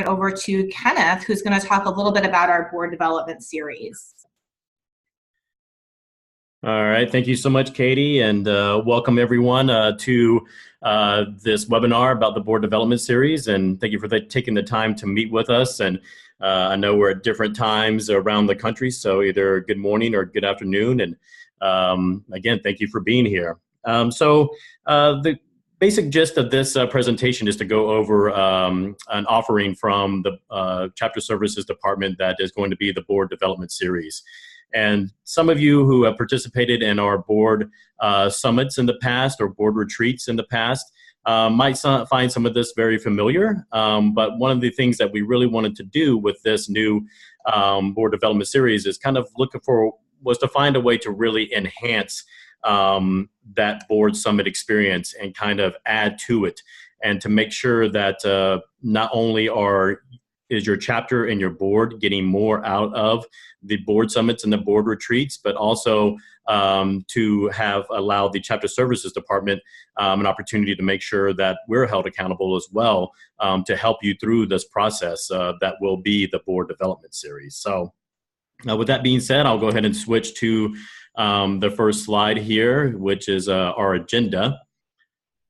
it over to Kenneth, who's going to talk a little bit about our board development series. All right, thank you so much, Katie, and welcome everyone to this webinar about the board development series, and thank you for taking the time to meet with us. And I know we're at different times around the country, so either good morning or good afternoon, and again, thank you for being here. The basic gist of this presentation is to go over an offering from the Chapter Services Department that is going to be the board development series. And some of you who have participated in our board summits in the past or board retreats in the past might find some of this very familiar. But one of the things that we really wanted to do with this new board development series is kind of was to find a way to really enhance that board summit experience and kind of add to it, and to make sure that not only is your chapter and your board getting more out of the board summits and the board retreats, but also to have allowed the Chapter Services Department an opportunity to make sure that we're held accountable as well to help you through this process that will be the board development series. So with that being said, I'll go ahead and switch to the first slide here, which is our agenda.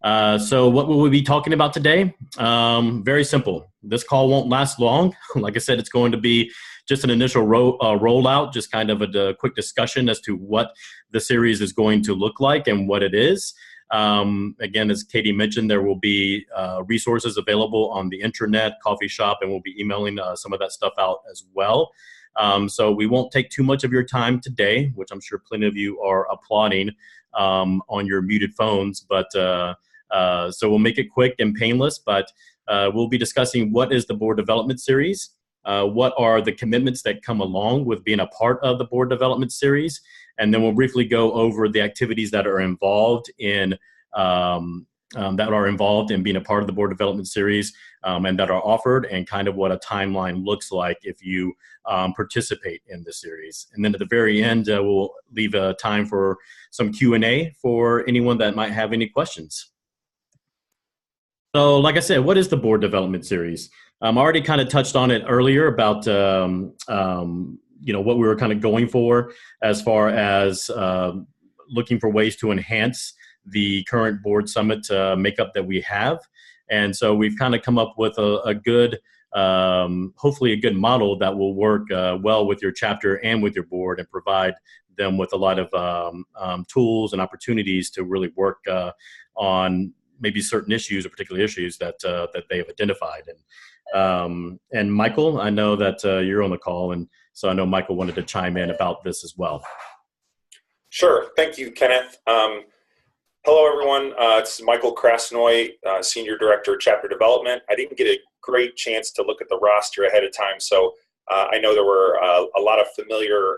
So what will we be talking about today? Very simple. This call won't last long. Like I said, it's going to be just an initial rollout, just kind of a quick discussion as to what the series is going to look like and what it is. Again, as Katie mentioned, there will be resources available on the intranet, coffee shop, and we'll be emailing some of that stuff out as well. So we won't take too much of your time today, which I'm sure plenty of you are applauding on your muted phones, but so we'll make it quick and painless, but we'll be discussing what is the board development series, what are the commitments that come along with being a part of the board development series, and then we'll briefly go over the activities that are involved in being a part of the board development series and that are offered, and kind of what a timeline looks like if you participate in the series. And then at the very end, we'll leave time for some Q&A for anyone that might have any questions. So like I said, what is the board development series? I already kind of touched on it earlier about what we were kind of going for as far as looking for ways to enhance the current board summit makeup that we have. And so we've kind of come up with a good, hopefully a good model that will work well with your chapter and with your board, and provide them with a lot of tools and opportunities to really work on maybe certain issues or particular issues that they have identified. And Michael, I know that you're on the call, and so I know Michael wanted to chime in about this as well. Sure. Thank you, Kenneth. Hello, everyone. It's Michael Krasnoy, Senior Director of Chapter Development. I didn't get a great chance to look at the roster ahead of time, so I know there were a lot of familiar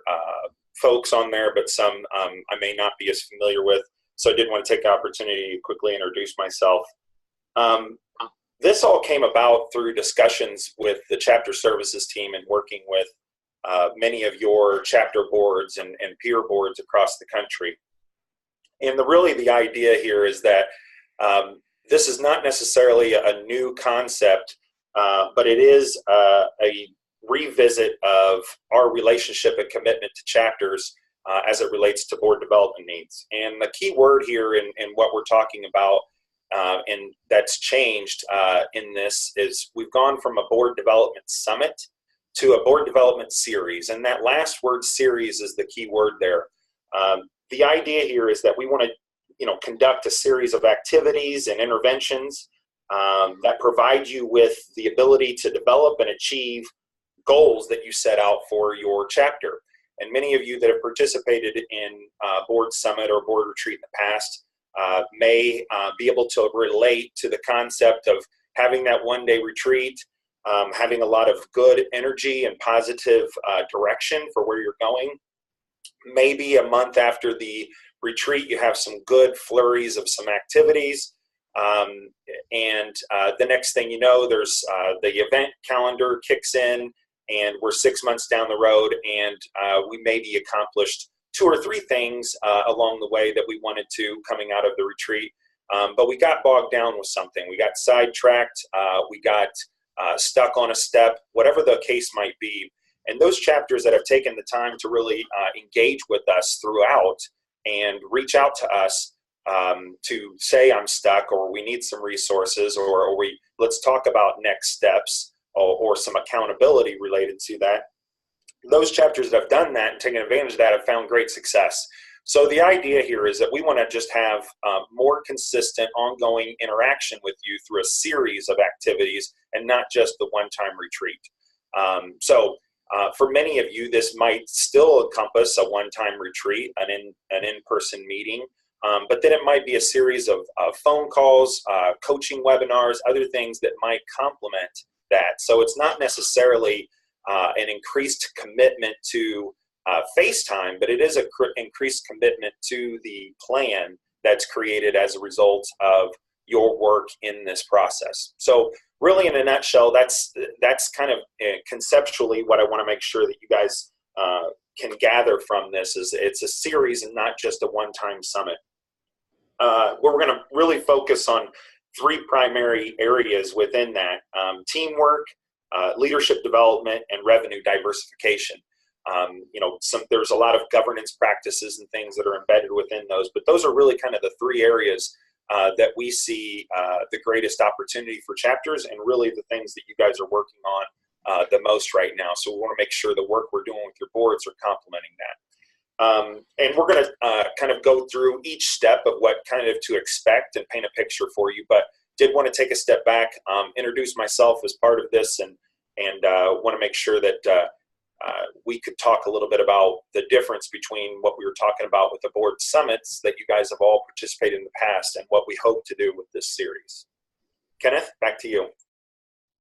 folks on there, but some I may not be as familiar with. So I did want to take the opportunity to quickly introduce myself. This all came about through discussions with the chapter services team and working with many of your chapter boards and peer boards across the country. And really the idea here is that this is not necessarily a new concept, but it is a revisit of our relationship and commitment to chapters as it relates to board development needs. And the key word here in what we're talking about, and that's changed in this, is we've gone from a board development summit to a board development series. And that last word, series, is the key word there. The idea here is that we want to conduct a series of activities and interventions that provide you with the ability to develop and achieve goals that you set out for your chapter. And many of you that have participated in board summit or board retreat in the past may be able to relate to the concept of having that one-day retreat, having a lot of good energy and positive direction for where you're going. Maybe a month after the retreat, you have some good flurries of some activities. And the next thing you know, there's the event calendar kicks in, and we're 6 months down the road, and we maybe accomplished 2 or 3 things along the way that we wanted to coming out of the retreat. But we got bogged down with something. We got sidetracked. We got stuck on a step, whatever the case might be. And those chapters that have taken the time to really engage with us throughout and reach out to us to say I'm stuck, or we need some resources, or let's talk about next steps, or some accountability related to that. Those chapters that have done that and taken advantage of that have found great success. So the idea here is that we want to just have more consistent, ongoing interaction with you through a series of activities and not just the one-time retreat. For many of you, this might still encompass a one-time retreat, an in-person meeting, but then it might be a series of phone calls, coaching webinars, other things that might complement that. So it's not necessarily an increased commitment to FaceTime, but it is an increased commitment to the plan that's created as a result of your work in this process. So really, in a nutshell, that's kind of conceptually what I want to make sure that you guys can gather from this is it's a series and not just a one-time summit. Where we're going to really focus on three primary areas within that: teamwork, leadership development, and revenue diversification. There's a lot of governance practices and things that are embedded within those, but those are really kind of the three areas that we see the greatest opportunity for chapters, and really the things that you guys are working on the most right now. So we want to make sure the work we're doing with your boards are complementing that. And we're going to kind of go through each step of what kind of to expect and paint a picture for you, but did want to take a step back, introduce myself as part of this, and want to make sure that we could talk a little bit about the difference between what we were talking about with the board summits that you guys have all participated in the past and what we hope to do with this series. Kenneth, back to you.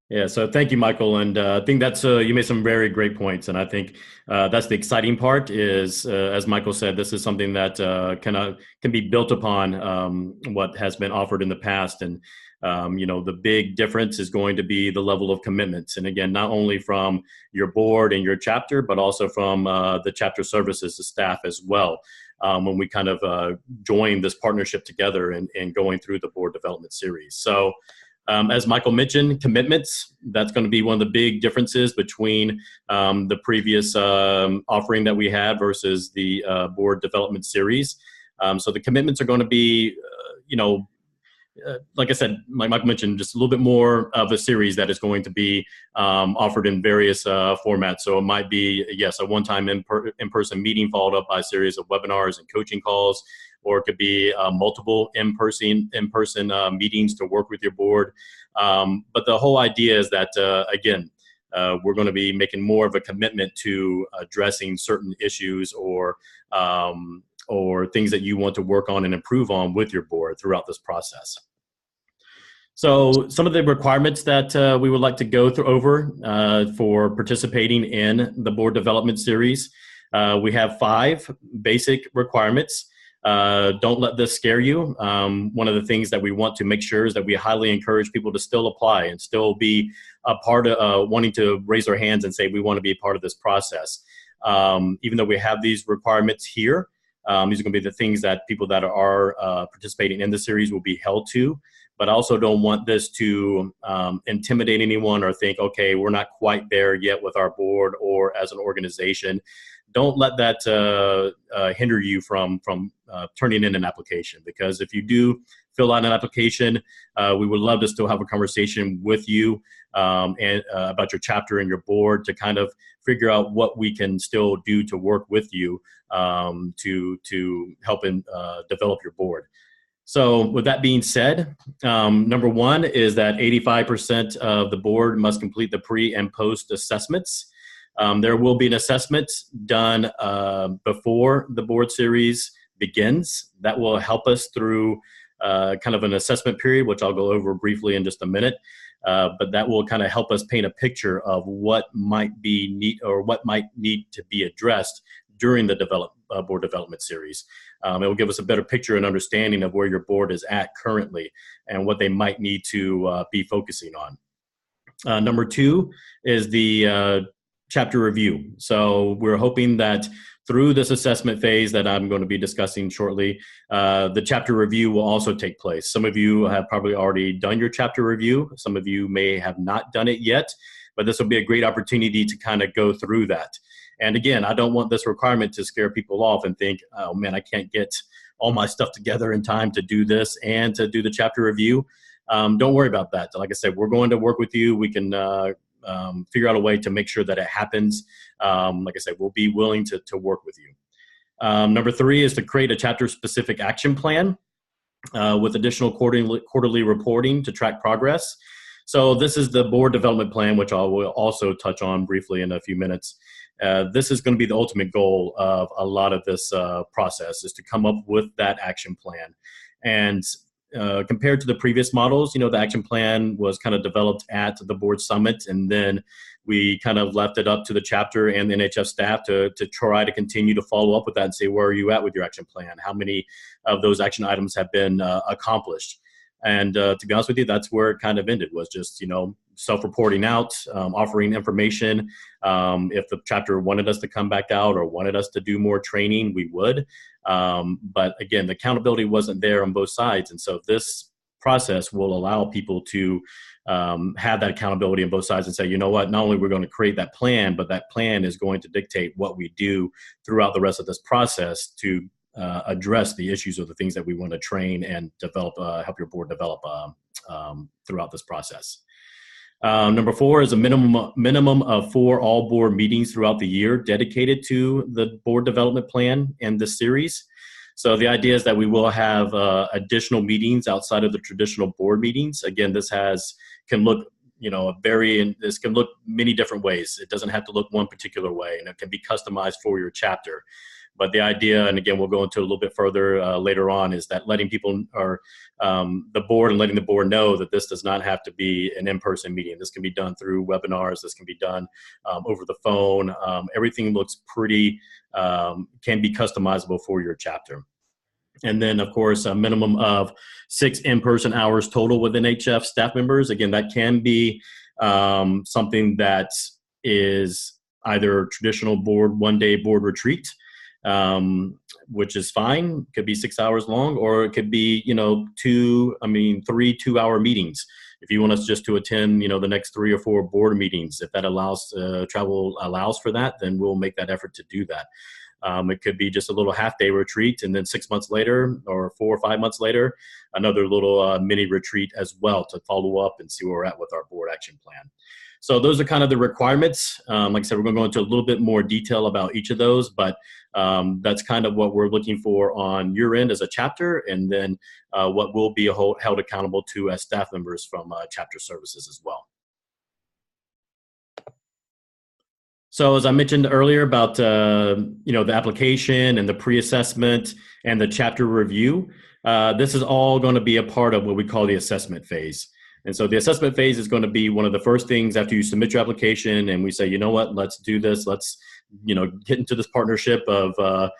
Yeah, so thank you, Michael. And I think that's you made some very great points. And I think that's the exciting part is, as Michael said, this is something that can be built upon what has been offered in the past. And the big difference is going to be the level of commitments. And again, not only from your board and your chapter, but also from the chapter services, the staff as well. When we kind of join this partnership together and going through the board development series. So as Michael mentioned, commitments, that's going to be one of the big differences between the previous offering that we had versus the board development series. So the commitments are going to be, like I said, like Michael mentioned, just a little bit more of a series that is going to be offered in various formats. So it might be, yes, a one-time in-person meeting followed up by a series of webinars and coaching calls, or it could be multiple in-person meetings to work with your board. But the whole idea is that, again, we're going to be making more of a commitment to addressing certain issues or things that you want to work on and improve on with your board throughout this process. So some of the requirements that we would like to go over for participating in the board development series, we have 5 basic requirements. Don't let this scare you. One of the things that we want to make sure is that we highly encourage people to still apply and still be a part of wanting to raise their hands and say, we want to be a part of this process. Even though we have these requirements here, these are going to be the things that people that are participating in the series will be held to. But I also don't want this to intimidate anyone or think, okay, we're not quite there yet with our board or as an organization. Don't let that hinder you from turning in an application, because if you do fill out an application, we would love to still have a conversation with you and about your chapter and your board to kind of figure out what we can still do to work with you to help and develop your board. So with that being said, number 1 is that 85% of the board must complete the pre and post assessments. There will be an assessment done before the board series begins. That will help us through kind of an assessment period, which I'll go over briefly in just a minute. But that will kind of help us paint a picture of what might be what might need to be addressed during the board development series. It will give us a better picture and understanding of where your board is at currently and what they might need to be focusing on. Number 2 is the chapter review. So we're hoping that through this assessment phase that I'm going to be discussing shortly, the chapter review will also take place. Some of you have probably already done your chapter review. Some of you may have not done it yet, but this will be a great opportunity to kind of go through that. And again, I don't want this requirement to scare people off and think, oh man, I can't get all my stuff together in time to do this and to do the chapter review. Don't worry about that. Like I said, we're going to work with you. We can figure out a way to make sure that it happens. Like I said, we'll be willing to work with you. Number 3 is to create a chapter-specific action plan with additional quarterly reporting to track progress. So this is the board development plan, which I will also touch on briefly in a few minutes. This is going to be the ultimate goal of a lot of this process, is to come up with that action plan. And compared to the previous models, the action plan was kind of developed at the board summit, and then we kind of left it up to the chapter and the NHF staff to try to continue to follow up with that and say, where are you at with your action plan? How many of those action items have been accomplished? And to be honest with you, that's where it kind of ended, was just, self-reporting out, offering information. If the chapter wanted us to come back out or wanted us to do more training, we would. But again, the accountability wasn't there on both sides. And so this process will allow people to have that accountability on both sides and say, you know what, not only we're going to create that plan, but that plan is going to dictate what we do throughout the rest of this process to address the issues or the things that we want to train and develop, help your board develop throughout this process. Number 4 is a minimum of 4 all board meetings throughout the year dedicated to the board development plan and this series. So the idea is that we will have additional meetings outside of the traditional board meetings. Again, this can look this can look many different ways. It doesn't have to look one particular way, and it can be customized for your chapter. But the idea, and again, we'll go into a little bit further later on, is that letting people or the board and letting the board know that this does not have to be an in-person meeting. This can be done through webinars. This can be done over the phone. Everything looks pretty, can be customizable for your chapter. And then, of course, a minimum of 6 in-person hours total with NHF staff members. Again, that can be something that is either traditional board, one-day board retreat, which is fine. Could be 6 hours long, or it could be, 3 2-hour meetings. If you want us just to attend, the next 3 or 4 board meetings, if that travel allows for that, then we'll make that effort to do that. It could be just a little half-day retreat, and then 6 months later or 4 or 5 months later, another little mini retreat as well to follow up and see where we're at with our board action plan. So those are kind of the requirements. Like I said, we're going to go into a little bit more detail about each of those, but that's kind of what we're looking for on your end as a chapter, and then what will be held accountable to as staff members from chapter services as well. So as I mentioned earlier about the application and the pre-assessment and the chapter review, this is all going to be a part of what we call the assessment phase. And so the assessment phase is going to be one of the first things after you submit your application and we say, you know what, let's do this. Let's, get into this partnership of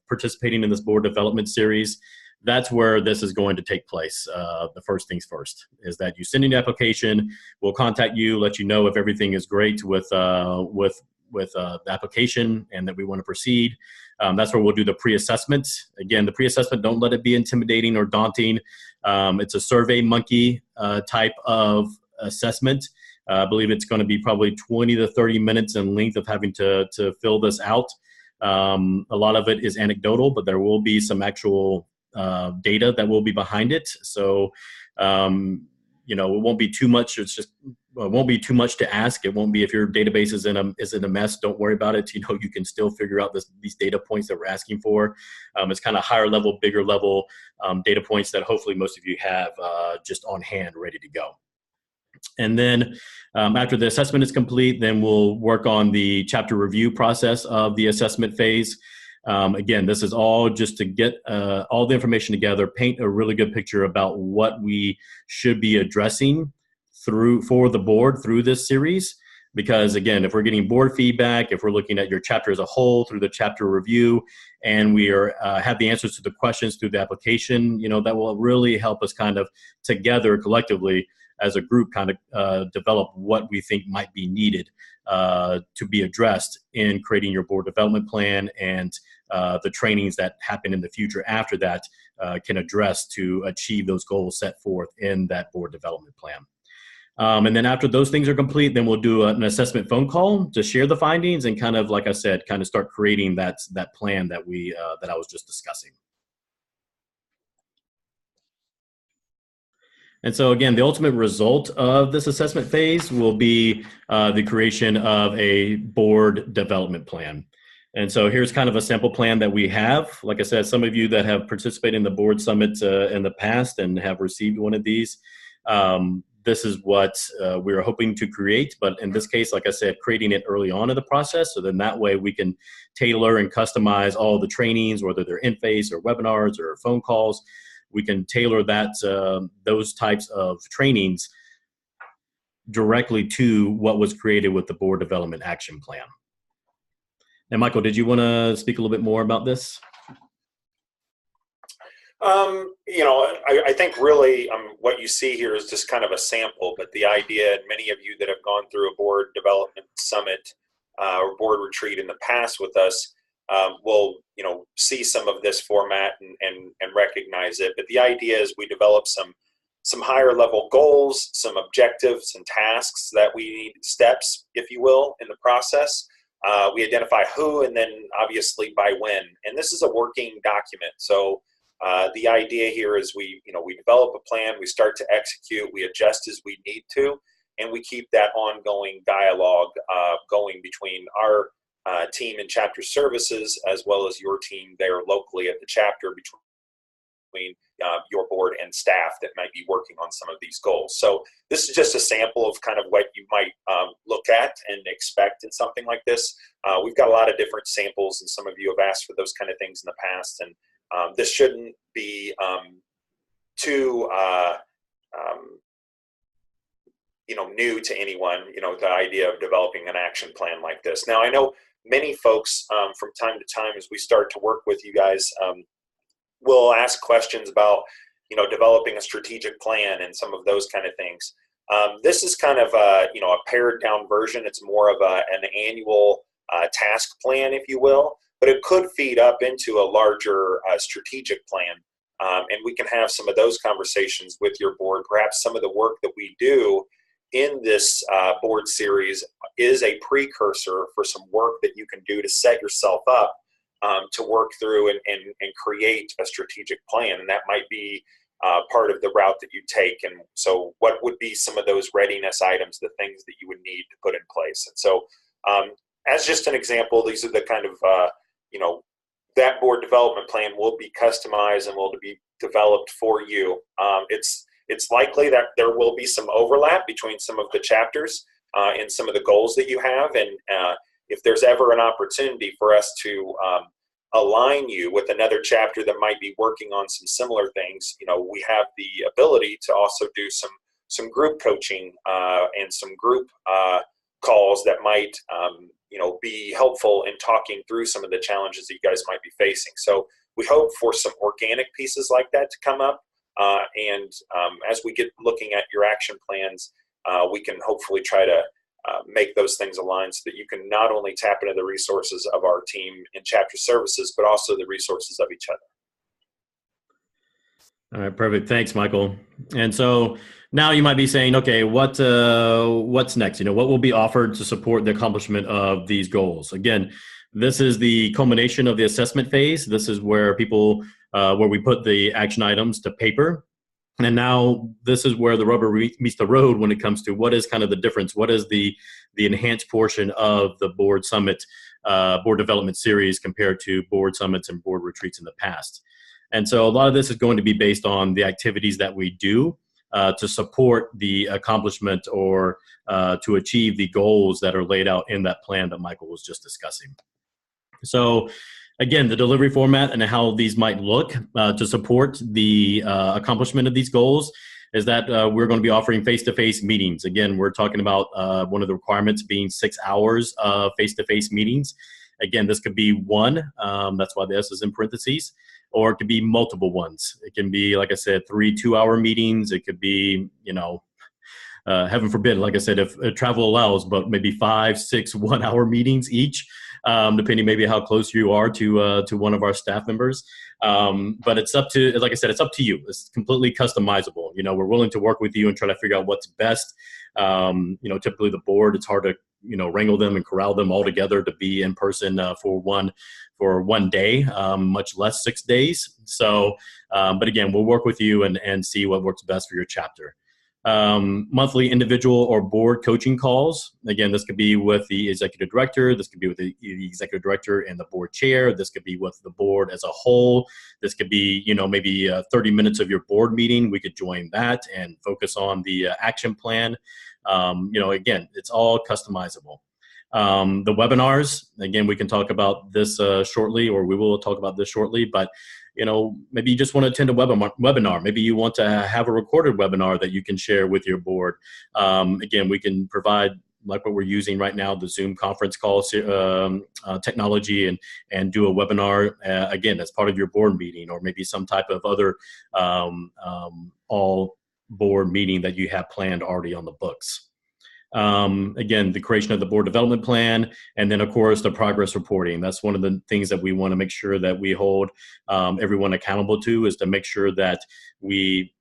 participating in this board development series. That's where this is going to take place. The first things first is that you send in your application. We'll contact you, let you know if everything is great with the application and that we want to proceed. That's where we'll do the pre-assessment. Again, the pre-assessment, don't let it be intimidating or daunting. It's a Survey Monkey type of assessment. I believe it's going to be probably 20 to 30 minutes in length of having to fill this out. A lot of it is anecdotal, but there will be some actual data that will be behind it. So, it won't be too much. It won't be too much to ask. It won't be, if your database is in a mess, don't worry about it. You can still figure out these data points that we're asking for. It's kind of higher level, bigger level data points that hopefully most of you have just on hand, ready to go. And then after the assessment is complete, then we'll work on the chapter review process of the assessment phase. Again, this is all just to get all the information together, paint a really good picture about what we should be addressing for the board through this series. Because again, if we're getting board feedback, if we're looking at your chapter as a whole through the chapter review, and we have the answers to the questions through the application, that will really help us kind of together collectively as a group kind of develop what we think might be needed to be addressed in creating your board development plan, and the trainings that happen in the future after that can address to achieve those goals set forth in that board development plan. And then after those things are complete, then we'll do an assessment phone call to share the findings and kind of, like I said, kind of start creating that plan that I was just discussing. And so again, the ultimate result of this assessment phase will be the creation of a board development plan. And so here's kind of a sample plan that we have. Like I said, some of you that have participated in the board summit in the past and have received one of these, this is what we're hoping to create. But in this case, like I said, creating it early on in the process, so then that way we can tailor and customize all the trainings, whether they're in-face or webinars or phone calls. We can tailor that those types of trainings directly to what was created with the board development action plan. And Michael, did you want to speak a little bit more about this? You know, I think really what you see here is just kind of a sample, but the idea, and many of you that have gone through a board development summit or board retreat in the past with us will, you know, see some of this format and recognize it. But the idea is we develop some higher level goals, some objectives and tasks that we need, steps, if you will, in the process. We identify who, and then obviously by when. And this is a working document. So the idea here is we develop a plan, we start to execute, we adjust as we need to, and we keep that ongoing dialogue going between our team in chapter services as well as your team there locally at the chapter, between your board and staff that might be working on some of these goals. So this is just a sample of kind of what you might look at and expect in something like this. We've got a lot of different samples, and some of you have asked for those kind of things in the past, and this shouldn't be too new to anyone, the idea of developing an action plan like this. Now, I know many folks from time to time, as we start to work with you guys, will ask questions about developing a strategic plan and some of those kind of things. This is kind of a pared down version. It's more of an annual task plan, if you will, but it could feed up into a larger strategic plan. And we can have some of those conversations with your board. Perhaps some of the work that we do in this board series is a precursor for some work that you can do to set yourself up to work through and create a strategic plan. And that might be part of the route that you take. And so what would be some of those readiness items, the things that you would need to put in place? And so as just an example, these are the kind of, that board development plan will be customized and will be developed for you. It's likely that there will be some overlap between some of the chapters and some of the goals that you have. And if there's ever an opportunity for us to align you with another chapter that might be working on some similar things, we have the ability to also do some group coaching and some group calls that might be helpful in talking through some of the challenges that you guys might be facing. So we hope for some organic pieces like that to come up. And as we get looking at your action plans, we can hopefully try to make those things align so that you can not only tap into the resources of our team in chapter services, but also the resources of each other. All right, perfect. Thanks, Michael. And so now you might be saying, okay, what's next? What will be offered to support the accomplishment of these goals? Again, this is the culmination of the assessment phase. This is where where we put the action items to paper. And now this is where the rubber meets the road when it comes to what is kind of the difference. What is the enhanced portion of the board summit, board development series compared to board summits and board retreats in the past? And so a lot of this is going to be based on the activities that we do to support the accomplishment or to achieve the goals that are laid out in that plan that Michael was just discussing. So again, the delivery format and how these might look to support the accomplishment of these goals is that we're going to be offering face-to-face meetings. Again, we're talking about one of the requirements being 6 hours of face-to-face meetings. Again, this could be one, that's why the S is in parentheses, or it could be multiple ones. It can be, like I said, 3 2-hour meetings. It could be, heaven forbid, like I said, if travel allows, but maybe 5, 6 1-hour meetings each, depending maybe how close you are to one of our staff members. But it's up to, like I said, it's up to you. It's completely customizable. We're willing to work with you and try to figure out what's best. Typically the board, it's hard to, wrangle them and corral them all together to be in person for one day, much less 6 days. So, but again, we'll work with you and see what works best for your chapter. Monthly individual or board coaching calls. Again, this could be with the executive director. This could be with the executive director and the board chair. This could be with the board as a whole. This could be, maybe 30 minutes of your board meeting. We could join that and focus on the action plan. Again, it's all customizable. The webinars, again, we can talk about this shortly, or we will talk about this shortly, but maybe you just want to attend a webinar. Maybe you want to have a recorded webinar that you can share with your board. Again, we can provide, like what we're using right now, the Zoom conference call technology, and do a webinar, again, as part of your board meeting, or maybe some type of other all board meeting that you have planned already on the books. Again, the creation of the board development plan, and then of course the progress reporting. That's one of the things that we want to make sure that we hold everyone accountable to, is to make sure that we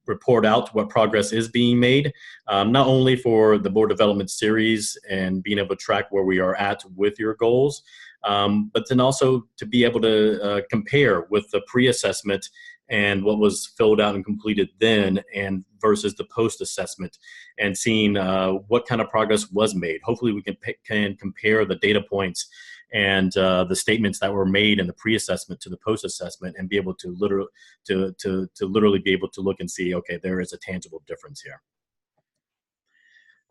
report out what progress is being made, not only for the board development series and being able to track where we are at with your goals, but then also to be able to compare with the pre-assessment and what was filled out and completed then, and versus the post-assessment, and seeing what kind of progress was made. Hopefully we can compare the data points and the statements that were made in the pre-assessment to the post-assessment, and be able to literally be able to look and see, okay, there is a tangible difference here.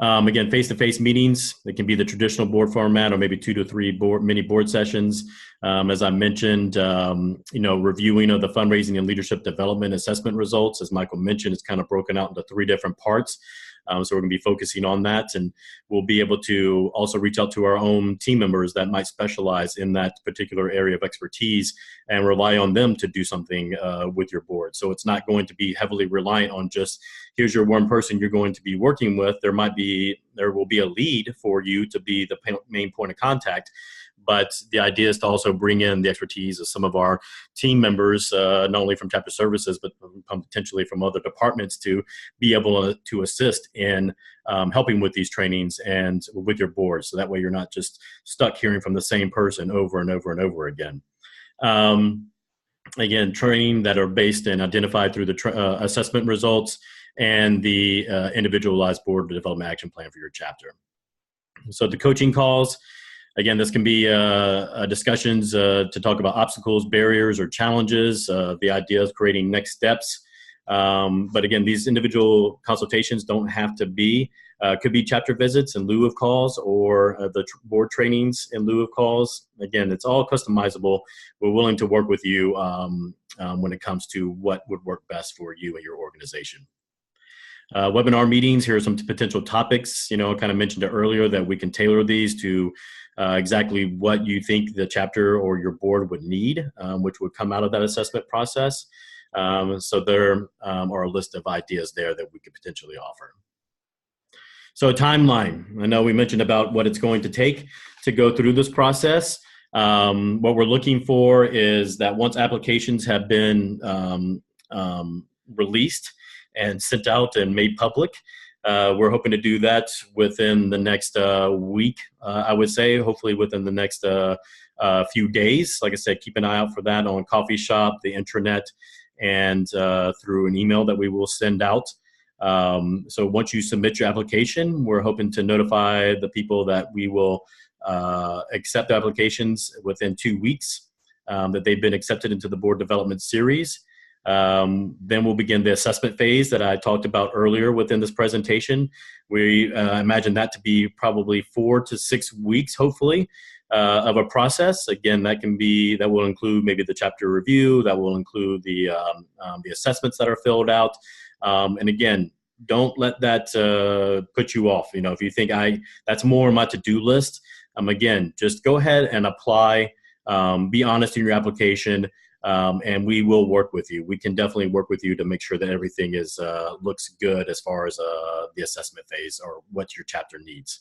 Again, face-to-face meetings, it can be the traditional board format, or maybe 2 to 3 mini board sessions. As I mentioned, reviewing of the fundraising and leadership development assessment results. As Michael mentioned, it's kind of broken out into 3 different parts. So we're going to be focusing on that, and we'll be able to also reach out to our own team members that might specialize in that particular area of expertise, and rely on them to do something with your board. So it's not going to be heavily reliant on just, here's your one person you're going to be working with. There will be a lead for you to be the main point of contact. But the idea is to also bring in the expertise of some of our team members, not only from chapter services, but potentially from other departments, to be able to assist in helping with these trainings and with your board. So that way you're not just stuck hearing from the same person over and over and over again. Again, training that are based and identified through the assessment results and the individualized board development action plan for your chapter. So the coaching calls, again, this can be discussions to talk about obstacles, barriers, or challenges. The idea of creating next steps. But again, these individual consultations don't have to be, could be chapter visits in lieu of calls, or the board trainings in lieu of calls. Again, it's all customizable. We're willing to work with you when it comes to what would work best for you and your organization. Webinar meetings, here are some potential topics. I kind of mentioned it earlier that we can tailor these to exactly what you think the chapter or your board would need, which would come out of that assessment process. So there are a list of ideas there that we could potentially offer. So a timeline. I know we mentioned about what it's going to take to go through this process. What we're looking for is that once applications have been released and sent out and made public, we're hoping to do that within the next week, I would say, hopefully within the next few days. Like I said, keep an eye out for that on Coffee Shop, the intranet, and through an email that we will send out. So once you submit your application, we're hoping to notify the people that we will accept applications within 2 weeks, that they've been accepted into the board development series. Then we'll begin the assessment phase that I talked about earlier within this presentation. We imagine that to be probably 4 to 6 weeks, hopefully, of a process. Again, that will include maybe the chapter review, that will include the assessments that are filled out. And again, don't let that put you off. If you think that's more on my to-do list, again, just go ahead and apply. Be honest in your application. and we will work with you. We can definitely work with you to make sure that everything is looks good as far as the assessment phase or what your chapter needs.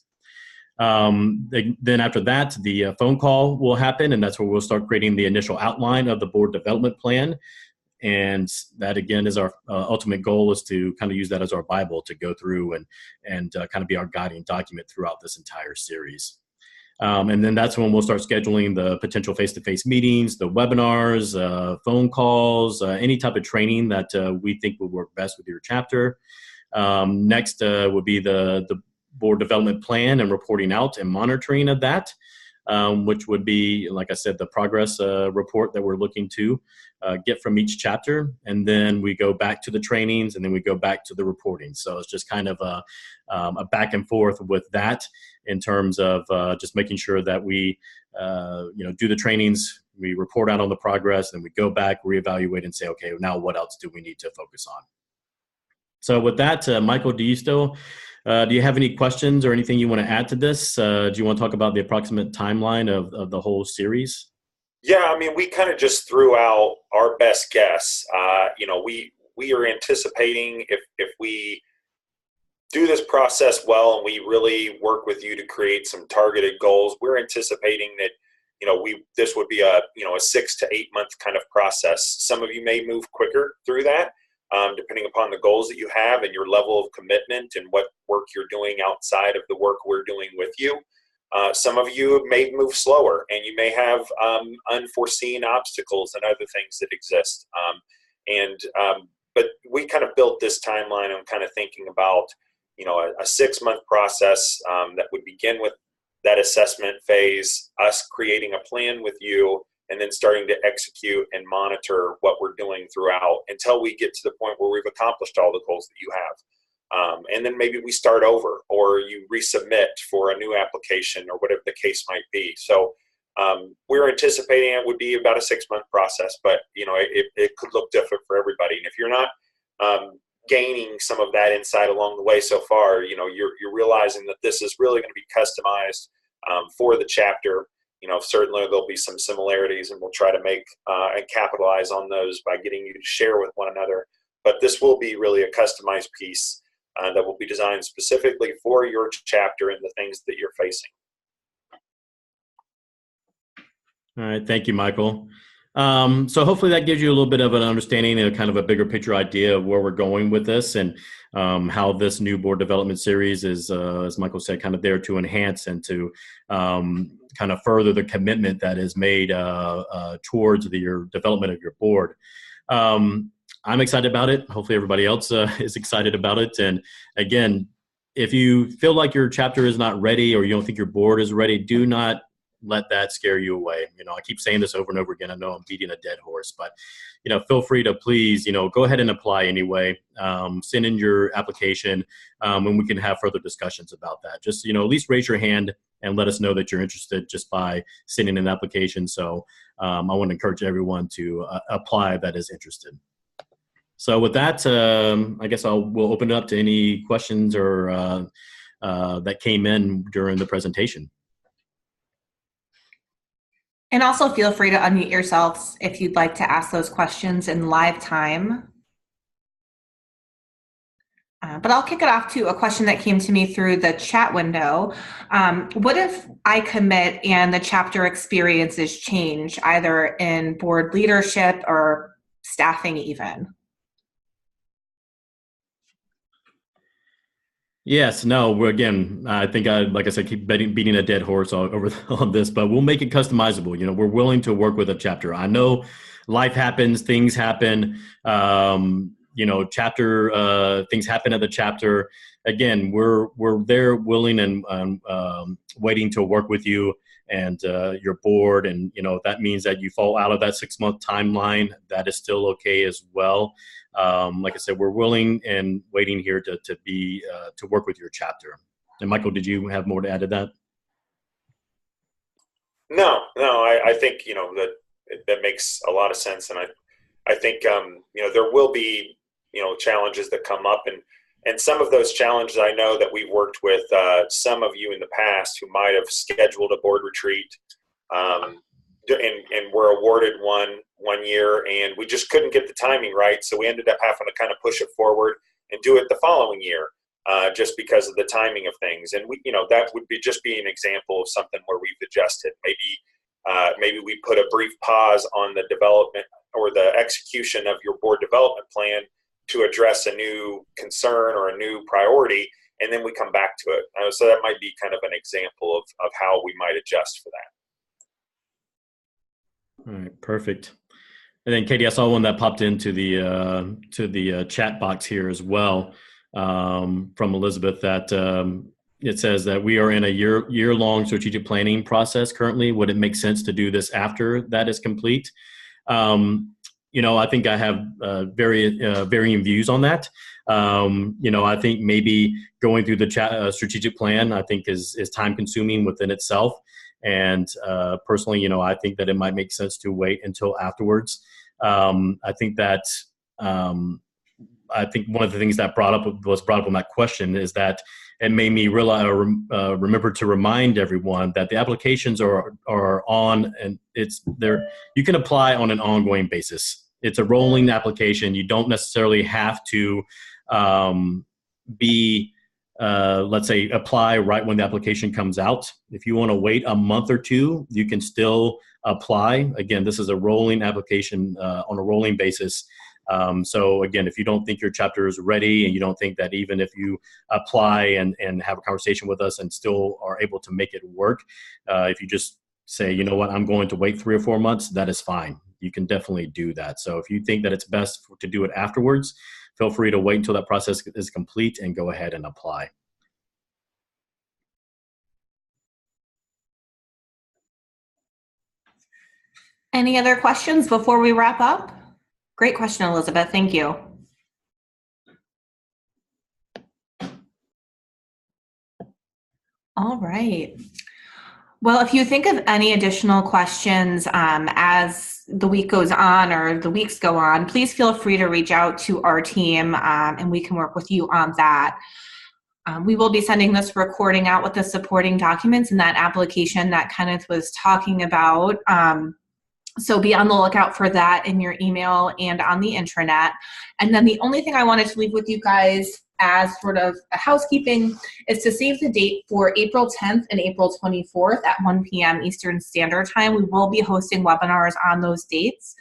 Then after that, the phone call will happen, and that's where we'll start creating the initial outline of the board development plan. And that, again, is our ultimate goal, is to kind of use that as our Bible to go through and kind of be our guiding document throughout this entire series. And then that's when we'll start scheduling the potential face-to-face meetings, the webinars, phone calls, any type of training that we think would work best with your chapter. Next would be the board development plan and reporting out and monitoring of that, which would be, like I said, the progress report that we're looking to get from each chapter. And then we go back to the trainings, and then we go back to the reporting. So it's just kind of a back and forth with that, in terms of just making sure that we do the trainings, we report out on the progress, and we go back, reevaluate, and say, okay, now what else do we need to focus on? So with that, Michael, do you have any questions or anything you want to add to this? Do you want to talk about the approximate timeline of the whole series? Yeah, I mean, we kind of just threw out our best guess. We are anticipating, if we do this process well and we really work with you to create some targeted goals, we're anticipating that this would be a 6 to 8 month kind of process. Some of you may move quicker through that, depending upon the goals that you have and your level of commitment and what work you're doing outside of the work we're doing with you. Some of you may move slower, and you may have unforeseen obstacles and other things that exist. But we kind of built this timeline on kind of thinking about, a 6 month process that would begin with that assessment phase, us creating a plan with you, and then starting to execute and monitor what we're doing throughout until we get to the point where we've accomplished all the goals that you have. And then maybe we start over, or you resubmit for a new application, or whatever the case might be. So we're anticipating it would be about a 6 month process, but it could look different for everybody. And if you're not gaining some of that insight along the way so far, you're realizing that this is really going to be customized for the chapter. Certainly there'll be some similarities, and we'll try to make and capitalize on those by getting you to share with one another. But this will be really a customized piece that will be designed specifically for your chapter and the things that you're facing. All right. Thank you, Michael. So hopefully that gives you a little bit of an understanding and kind of a bigger picture idea of where we're going with this, and how this new board development series is, as Michael said, kind of there to enhance and to kind of further the commitment that is made towards your development of your board. I'm excited about it. Hopefully everybody else is excited about it. And again, if you feel like your chapter is not ready, or you don't think your board is ready, do not let that scare you away. I keep saying this over and over again. I know I'm beating a dead horse, but feel free to please, go ahead and apply anyway. Send in your application, and we can have further discussions about that. Just, at least raise your hand and let us know that you're interested just by sending an application. So I want to encourage everyone to apply that is interested. So with that, I guess we'll open it up to any questions or that came in during the presentation. And also feel free to unmute yourselves if you'd like to ask those questions in live time. But I'll kick it off to a question that came to me through the chat window. What if I commit and the chapter experiences change, either in board leadership or staffing even? Yes, no, again, I think like I said, keep beating a dead horse on this, but we'll make it customizable. We're willing to work with a chapter. I know life happens, things happen, chapter, things happen at the chapter. Again, we're there willing and waiting to work with you and your board. And, if that means that you fall out of that 6 month timeline, that is still okay as well. Like I said, we're willing and waiting here to work with your chapter. And Michael, did you have more to add to that? No, I think, that makes a lot of sense. And I think, there will be, challenges that come up, and some of those challenges, I know that we've worked with some of you in the past who might have scheduled a board retreat, and were awarded one year, and we just couldn't get the timing right. So we ended up having to kind of push it forward and do it the following year, just because of the timing of things. And that would just be an example of something where we've adjusted. Maybe we put a brief pause on the development or the execution of your board development plan to address a new concern or a new priority, and then we come back to it. So that might be kind of an example of how we might adjust for that. All right, perfect. And then Katie, I saw one that popped into the chat box here as well, from Elizabeth, that it says that we are in a year-long strategic planning process currently. Would it make sense to do this after that is complete? I think I have varying views on that. I think maybe going through the strategic plan, I think is time consuming within itself. And personally, I think that it might make sense to wait until afterwards. I think one of the things that was brought up in that question is that it made me remember to remind everyone that the applications are on, and it's there. You can apply on an ongoing basis. It's a rolling application. You don't necessarily have to let's say, apply right when the application comes out. If you want to wait a month or two, you can still apply. Again, this is a rolling application on a rolling basis. So again, if you don't think your chapter is ready, and you don't think that even if you apply and have a conversation with us and still are able to make it work, if you just say, you know what, I'm going to wait 3 or 4 months, that is fine. You can definitely do that. So if you think that it's best to do it afterwards, feel free to wait until that process is complete and go ahead and apply. Any other questions before we wrap up? Great question, Elizabeth. Thank you. All right. Well, if you think of any additional questions as the week goes on or the weeks go on, please feel free to reach out to our team and we can work with you on that. We will be sending this recording out with the supporting documents and that application that Kenneth was talking about. So be on the lookout for that in your email and on the intranet. And then the only thing I wanted to leave with you guys as sort of a housekeeping is to save the date for April 10th and April 24th at 1 p.m. Eastern Standard Time. We will be hosting webinars on those dates.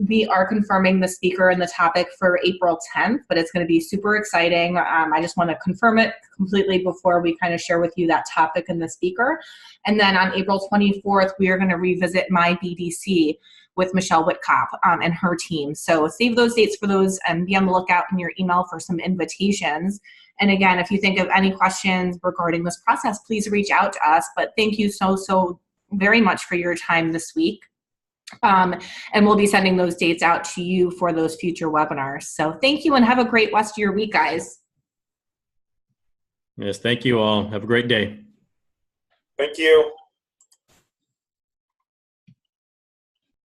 We are confirming the speaker and the topic for April 10th, but it's going to be super exciting. I just want to confirm it completely before we kind of share with you that topic and the speaker. And then on April 24th, we are going to revisit My BDC with Michelle Whitcop and her team. So save those dates for those and be on the lookout in your email for some invitations. And again, if you think of any questions regarding this process, please reach out to us. But thank you so very much for your time this week. And we'll be sending those dates out to you for those future webinars. So thank you and have a great rest of your week, guys. Yes, thank you all. Have a great day. Thank you.